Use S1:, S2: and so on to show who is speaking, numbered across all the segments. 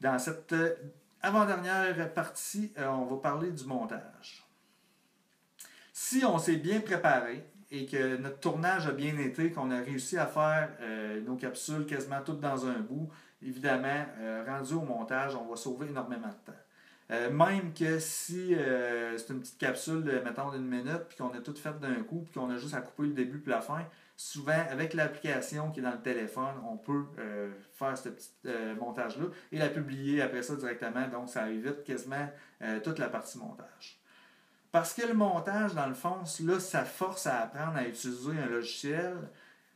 S1: Dans cette avant-dernière partie, on va parler du montage. Si on s'est bien préparé et que notre tournage a bien été, qu'on a réussi à faire nos capsules quasiment toutes dans un bout, évidemment, rendu au montage, on va sauver énormément de temps. Même que si c'est une petite capsule de, mettons, d'une minute, puis qu'on a tout fait d'un coup, puis qu'on a juste à couper le début puis la fin, souvent, avec l'application qui est dans le téléphone, on peut faire ce petit montage-là et la publier après ça directement. Donc, ça évite quasiment toute la partie montage. Parce que le montage, dans le fond, là, ça force à apprendre à utiliser un logiciel,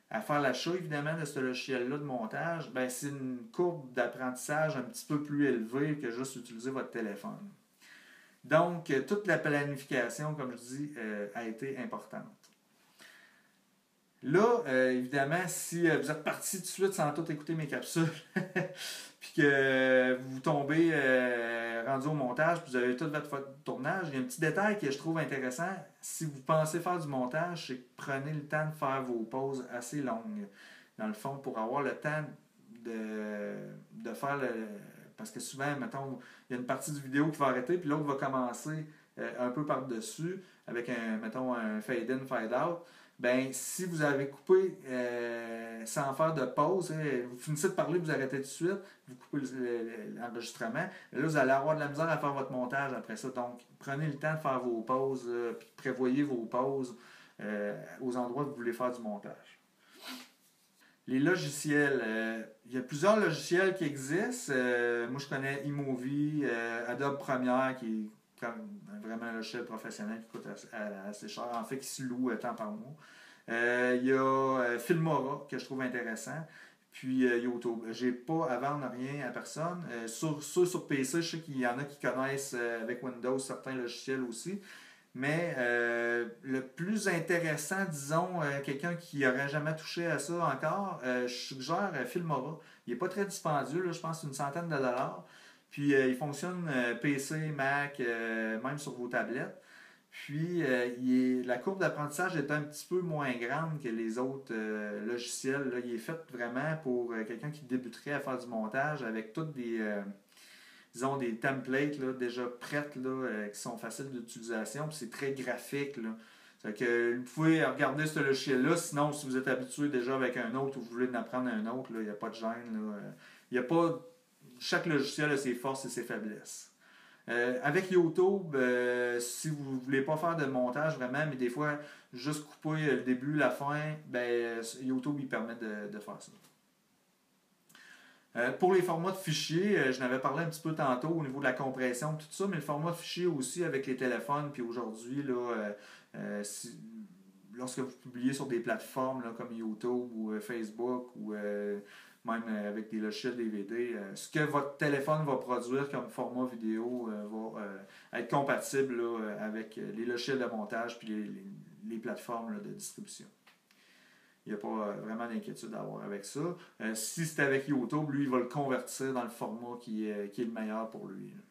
S1: à faire l'achat évidemment de ce logiciel-là de montage. Ben, c'est une courbe d'apprentissage un petit peu plus élevée que juste utiliser votre téléphone. Donc, toute la planification, comme je dis, a été importante. Là, évidemment, si vous êtes parti tout de suite sans tout écouter mes capsules, puis que vous tombez rendu au montage, puis vous avez tout votre tournage, il y a un petit détail que je trouve intéressant. Si vous pensez faire du montage, c'est que prenez le temps de faire vos pauses assez longues, dans le fond, pour avoir le temps de faire le... Parce que souvent, mettons, il y a une partie du vidéo qui va arrêter, puis l'autre va commencer un peu par-dessus, avec mettons, un fade-in, fade-out. Ben, si vous avez coupé sans faire de pause, vous finissez de parler, vous arrêtez tout de suite, vous coupez l'enregistrement, là, vous allez avoir de la misère à faire votre montage après ça. Donc, prenez le temps de faire vos pauses, puis prévoyez vos pauses aux endroits où vous voulez faire du montage. Les logiciels, il y a plusieurs logiciels qui existent. Moi, je connais iMovie, Adobe Premiere, qui est vraiment un logiciel professionnel qui coûte assez cher, en fait, qui se loue temps par mois. Il y a Filmora, que je trouve intéressant, puis YouTube. J'ai pas à vendre rien à personne. Sur PC, je sais qu'il y en a qui connaissent avec Windows certains logiciels aussi. Mais le plus intéressant, disons, quelqu'un qui n'aurait jamais touché à ça encore, je suggère Filmora. Il n'est pas très dispendieux, là, je pense une centaine de dollars. Puis il fonctionne PC, Mac, même sur vos tablettes. Puis la courbe d'apprentissage est un petit peu moins grande que les autres logiciels. Là. Il est fait vraiment pour quelqu'un qui débuterait à faire du montage avec toutes disons des templates là, déjà prêtes là, qui sont faciles d'utilisation, puis c'est très graphique. Là. Que vous pouvez regarder ce logiciel-là, sinon si vous êtes habitué déjà avec un autre ou vous voulez en apprendre un autre, il n'y a pas de gêne. Là. Y a pas... Chaque logiciel a ses forces et ses faiblesses. Avec YouTube, si vous ne voulez pas faire de montage vraiment, mais des fois juste couper le début, la fin, ben, YouTube il permet de faire ça. Pour les formats de fichiers, je n'avais parlé un petit peu tantôt au niveau de la compression, tout ça, mais le format de fichier aussi avec les téléphones, puis aujourd'hui, là, lorsque vous publiez sur des plateformes là, comme YouTube ou Facebook ou même avec des logiciels DVD, ce que votre téléphone va produire comme format vidéo va être compatible là, avec les logiciels de montage puis les plateformes là, de distribution. Il n'y a pas vraiment d'inquiétude à avoir avec ça. Si c'est avec YouTube, lui, il va le convertir dans le format qui est le meilleur pour lui. Là.